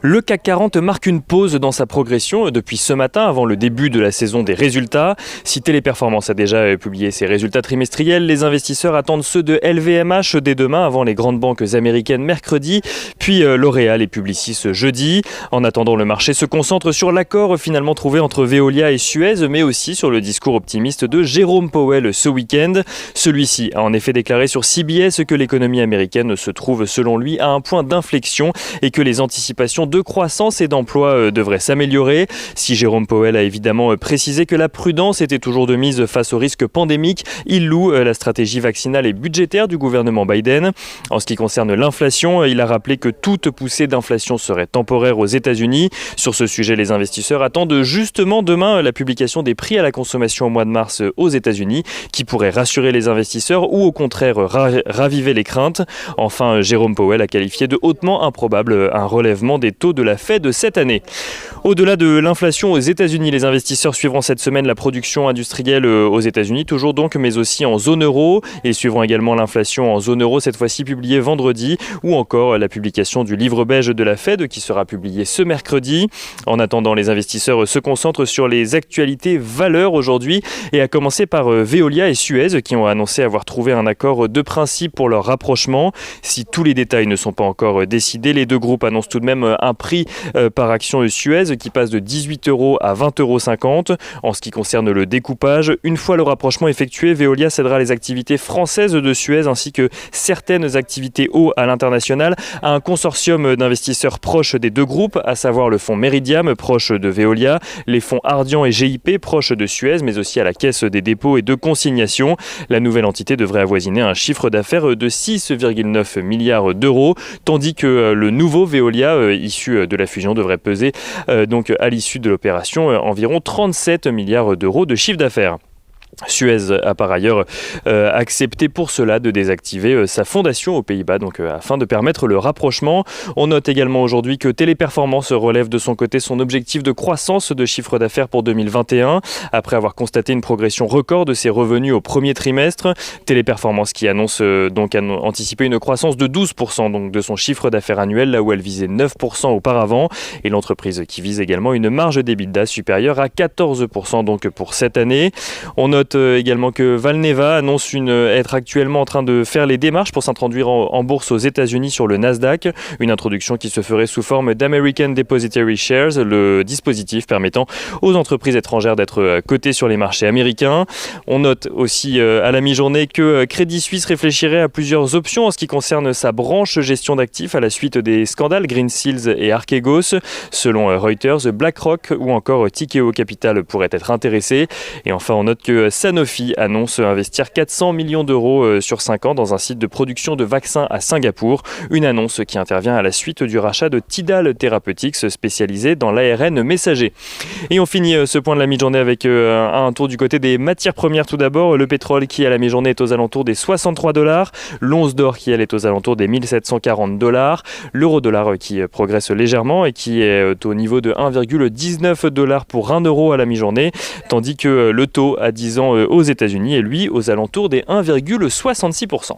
Le CAC 40 marque une pause dans sa progression depuis ce matin avant le début de la saison des résultats. Si Téléperformance a déjà publié ses résultats trimestriels, les investisseurs attendent ceux de LVMH dès demain avant les grandes banques américaines mercredi, puis L'Oréal et Publicis jeudi. En attendant, le marché se concentre sur l'accord finalement trouvé entre Veolia et Suez, mais aussi sur le discours optimiste de Jérôme Powell ce week-end. Celui-ci a en effet déclaré sur CBS que l'économie américaine se trouve selon lui à un point d'inflexion et que les anticipations de croissance et d'emploi devraient s'améliorer. Si Jérôme Powell a évidemment précisé que la prudence était toujours de mise face au risque pandémique, il loue la stratégie vaccinale et budgétaire du gouvernement Biden. En ce qui concerne l'inflation, il a rappelé que toute poussée d'inflation serait temporaire aux États-Unis. Sur ce sujet, les investisseurs attendent justement demain la publication des prix à la consommation au mois de mars aux États-Unis, qui pourrait rassurer les investisseurs ou au contraire raviver les craintes. Enfin, Jérôme Powell a qualifié de hautement improbable un relèvement des taux de la Fed cette année. Au-delà de l'inflation aux États-Unis, les investisseurs suivront cette semaine la production industrielle aux États-Unis, toujours donc, mais aussi en zone euro. Ils suivront également l'inflation en zone euro, cette fois-ci publiée vendredi, ou encore la publication du livre beige de la Fed qui sera publié ce mercredi. En attendant, les investisseurs se concentrent sur les actualités valeurs aujourd'hui, et à commencer par Veolia et Suez qui ont annoncé avoir trouvé un accord de principe pour leur rapprochement. Si tous les détails ne sont pas encore décidés, les deux groupes annoncent tout de même un prix par action Suez qui passe de 18 € à 20,50 €. En ce qui concerne le découpage, une fois le rapprochement effectué, Veolia cédera les activités françaises de Suez ainsi que certaines activités eau à l'international à un consortium d'investisseurs proches des deux groupes, à savoir le fonds Meridiam, proche de Veolia, les fonds Ardian et GIP, proches de Suez, mais aussi à la Caisse des dépôts et de consignation. La nouvelle entité devrait avoisiner un chiffre d'affaires de 6,9 milliards d'euros, tandis que le nouveau Veolia, issu de la fusion, devrait peser donc à l'issue de l'opération environ 37 milliards d'euros de chiffre d'affaires. Suez a par ailleurs accepté pour cela de désactiver sa fondation aux Pays-Bas, donc afin de permettre le rapprochement. On note également aujourd'hui que Téléperformance relève de son côté son objectif de croissance de chiffre d'affaires pour 2021. Après avoir constaté une progression record de ses revenus au premier trimestre, Téléperformance qui annonce donc anticiper une croissance de 12% donc de son chiffre d'affaires annuel, là où elle visait 9% auparavant. Et l'entreprise qui vise également une marge d'EBITDA supérieure à 14% donc pour cette année. On note également que Valneva annonce être actuellement en train de faire les démarches pour s'introduire en bourse aux États-Unis sur le Nasdaq. Une introduction qui se ferait sous forme d'American Depository Shares, le dispositif permettant aux entreprises étrangères d'être cotées sur les marchés américains. On note aussi à la mi-journée que Crédit Suisse réfléchirait à plusieurs options en ce qui concerne sa branche gestion d'actifs à la suite des scandales Greensill et Archegos. Selon Reuters, BlackRock ou encore Tikehau Capital pourraient être intéressés. Et enfin, on note que Sanofi annonce investir 400 millions d'euros sur 5 ans dans un site de production de vaccins à Singapour. Une annonce qui intervient à la suite du rachat de Tidal Therapeutics spécialisé dans l'ARN messager. Et on finit ce point de la mi-journée avec un tour du côté des matières premières tout d'abord. Le pétrole qui à la mi-journée est aux alentours des 63 $. L'once d'or qui elle est aux alentours des 1740 $. L'euro-dollar qui progresse légèrement et qui est au niveau de 1,19 $ pour 1 € à la mi-journée. Tandis que le taux à 10 ans aux États-Unis est lui aux alentours des 1,66%.